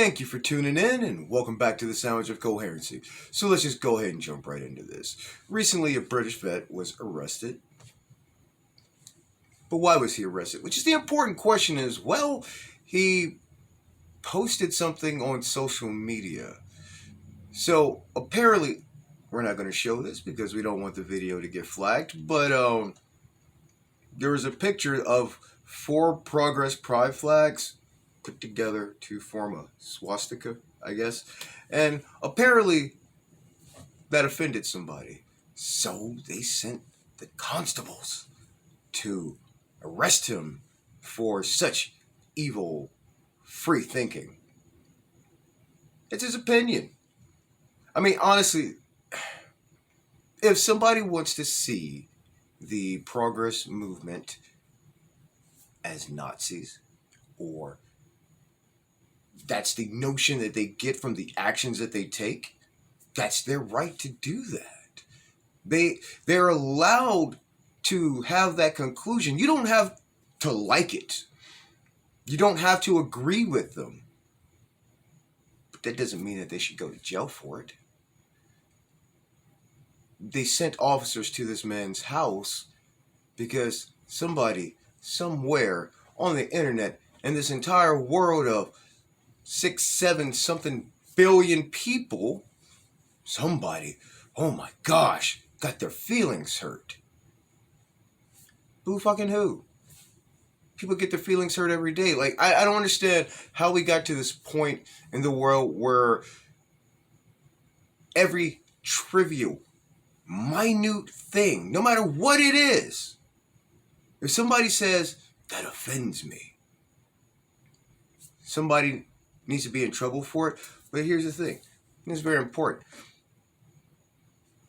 Thank you for tuning in and welcome back to the Sandwich of Coherency. So let's just go ahead and jump right into this. Recently, a British vet was arrested. But why was he arrested? Which is the important question is, well, he posted something on social media. So apparently, we're not going to show this because we don't want the video to get flagged, but there was a picture of 4 Progress Pride flags put together to form a swastika, I guess. And apparently that offended somebody. So they sent the constables to arrest him for such evil, free thinking. It's his opinion. I mean, honestly, if somebody wants to see the progress movement as Nazis, or that's the notion that they get from the actions that they take, that's their right to do that. They're allowed to have that conclusion. You don't have to like it. You don't have to agree with them. But that doesn't mean that they should go to jail for it. They sent officers to this man's house because somebody, somewhere on the internet, in this entire world of 6, 7 something billion people, somebody, oh my gosh, got their feelings hurt. Who fucking who? People get their feelings hurt every day. Like, I don't understand how we got to this point in the world where every trivial, minute thing, no matter what it is, if somebody says, that offends me, somebody needs to be in trouble for it. But here's the thing. It's very important.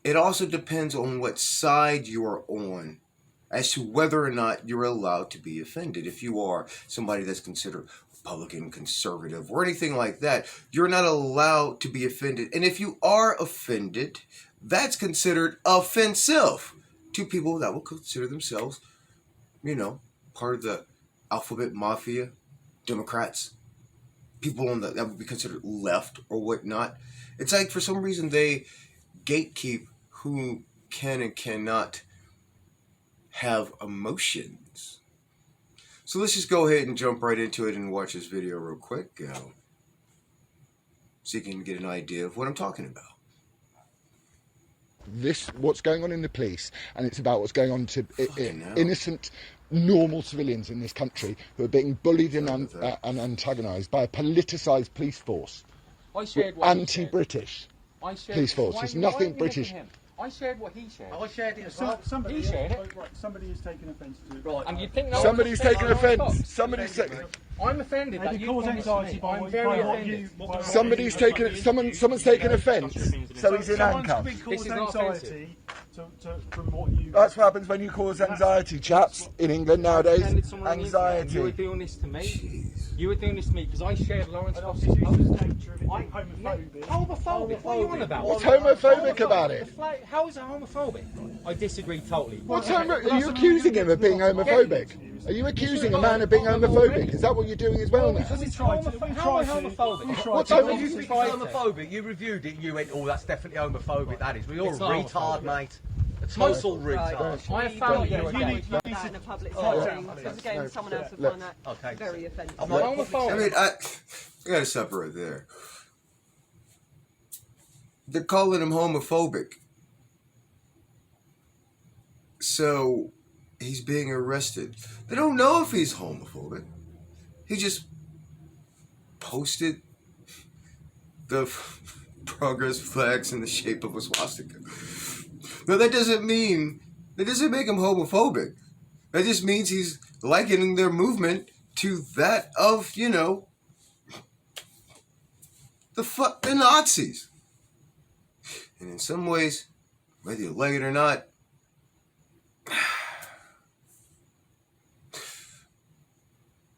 It also depends on what side you are on as to whether or not you're allowed to be offended. If you are somebody that's considered Republican, conservative, or anything like that, you're not allowed to be offended. And if you are offended, that's considered offensive to people that will consider themselves, part of the alphabet mafia, Democrats, people on that would be considered left or whatnot. It's like for some reason they gatekeep who can and cannot have emotions. So let's just go ahead and jump right into it and watch this video real quick, so you can get an idea of what I'm talking about. What's going on in the police, and it's about what's going on to innocent, normal civilians in this country who are being bullied and antagonised by a politicised police force. Anti-British police force. There's nothing British. I shared what he shared. I shared it as well. He shared it. Right, somebody is taking offence to it. Right. And you think no Somebody's taking offence. Somebody's taking. I'm offended that Maybe you cause anxiety by I'm what very you- offended. Somebody's taken. Someone's taken offence. So he's in Someone's handcuffs. been This is caused not anxiety from what you... That's what happens when you cause anxiety, chaps, in England nowadays. Offended someone on the internet. You were Anxiety. doing this to me. You were doing this to me because I shared Lawrence And Fox's obviously due to post. the nature of it being homophobic. Homophobic? What are you on about? What's homophobic about it? How is it homophobic? I disagree totally. Are you accusing him of being homophobic? Are you accusing a man of being homophobic? Is that what you're doing as well now? Because it's How am I homophobic? What to? time You did you think it's homophobic? You reviewed it and you went, oh, that's definitely homophobic, that is. Well, you're a It's not retard, homophobic. mate. A total retard. I have found you again. that in a public setting, because again, someone else would find that Okay. very offensive. I'm not Homophobic. I mean, I gotta separate there. They're calling him homophobic. So he's being arrested. They don't know if he's homophobic. He just posted the progress flags in the shape of a swastika. No, that doesn't make him homophobic. That just means he's likening their movement to that of, the Nazis. And in some ways, whether you like it or not,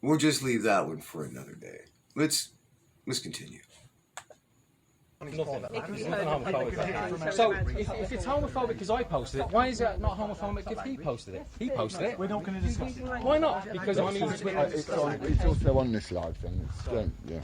we'll just leave that one for another day. Let's continue. So, if it's homophobic because I posted it, why is it not homophobic if he posted it? He posted it. We're not going to discuss it. Why not? Because I'm using Twitter. It's also on this live thing. Yeah.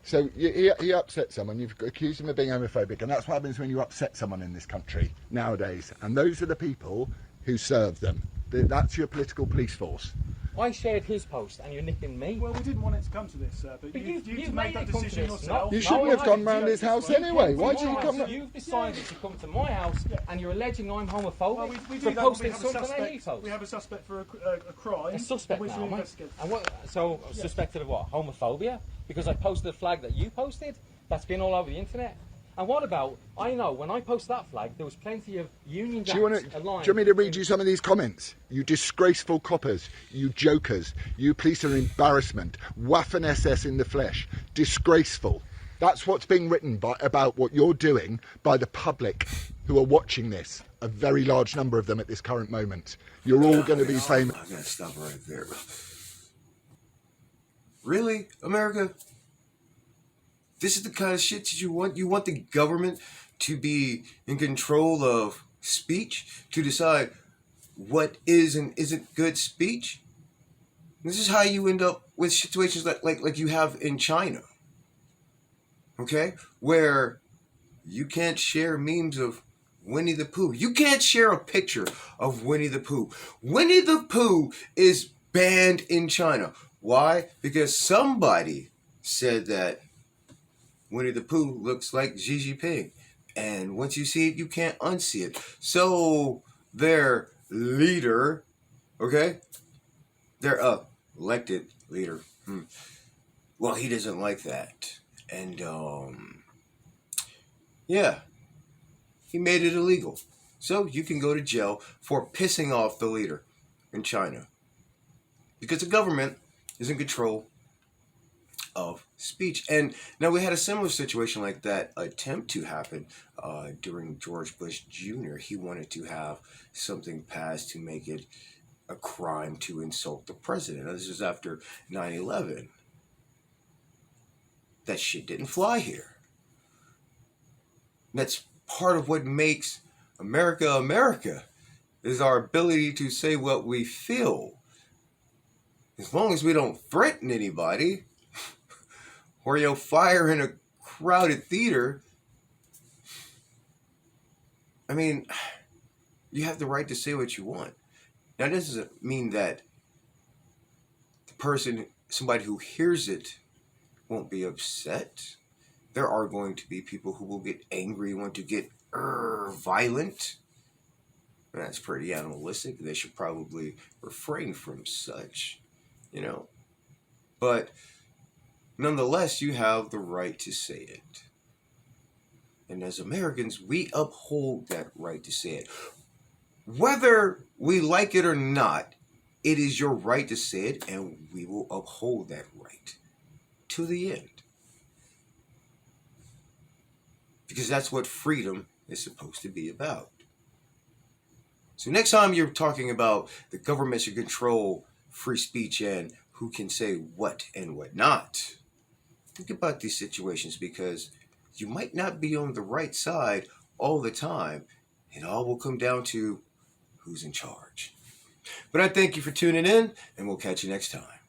So he upset someone, you've accused him of being homophobic, and that's what happens when you upset someone in this country nowadays. And those are the people who serve them. That's your political police force. I shared his post and you're nicking me. Well, we didn't want it to come to this, sir, but you you've made made that it come to decision this. yourself. No, You shouldn't have gone round his house anyway. Why did you come? You've decided to come to my house and you're alleging I'm homophobic Well, we do for that when we posting have a something that he suspect. posts. We have a suspect for a crime. A suspect which now, we am I? investigate. And what? So suspected of what? Homophobia? Because I posted a flag that you posted. That's been all over the internet. And what about? I know when I posted that flag, there was plenty of Union Jacks Do you aligned. want me to read you some of these comments? You disgraceful coppers, you jokers, you police are an embarrassment. Waffen SS in the flesh, disgraceful. That's what's being written about what you're doing by the public who are watching this. A very large number of them at this current moment. You're all going to be famous. I'm gonna stop right there. Really, America? This is the kind of shit that you want? You want the government to be in control of speech, to decide what is and isn't good speech? This is how you end up with situations like you have in China. Okay? Where you can't share memes of Winnie the Pooh. You can't share a picture of Winnie the Pooh. Winnie the Pooh is banned in China. Why? Because somebody said that Winnie the Pooh looks like Xi Jinping. And once you see it, you can't unsee it. So their leader, okay? Their elected leader. Well, he doesn't like that. And, yeah. He made it illegal. So you can go to jail for pissing off the leader in China. Because the government is in control of speech. And now we had a similar situation like that attempt to happen during George Bush Jr. He wanted to have something passed to make it a crime to insult the president. Now, this was after 9/11. That shit didn't fly here. That's part of what makes America America, is our ability to say what we feel. As long as we don't threaten anybody, or you'll fire in a crowded theater, I mean, you have the right to say what you want. Now, this doesn't mean that the person, somebody who hears it, won't be upset. There are going to be people who will get angry, want to get violent. And that's pretty animalistic. They should probably refrain from such, you know. But nonetheless, you have the right to say it. And as Americans, we uphold that right to say it. Whether we like it or not, it is your right to say it, and we will uphold that right to the end. Because that's what freedom is supposed to be about. So next time you're talking about the government should control free speech and who can say what and what not, think about these situations, because you might not be on the right side all the time. It all will come down to who's in charge. But I thank you for tuning in, and we'll catch you next time.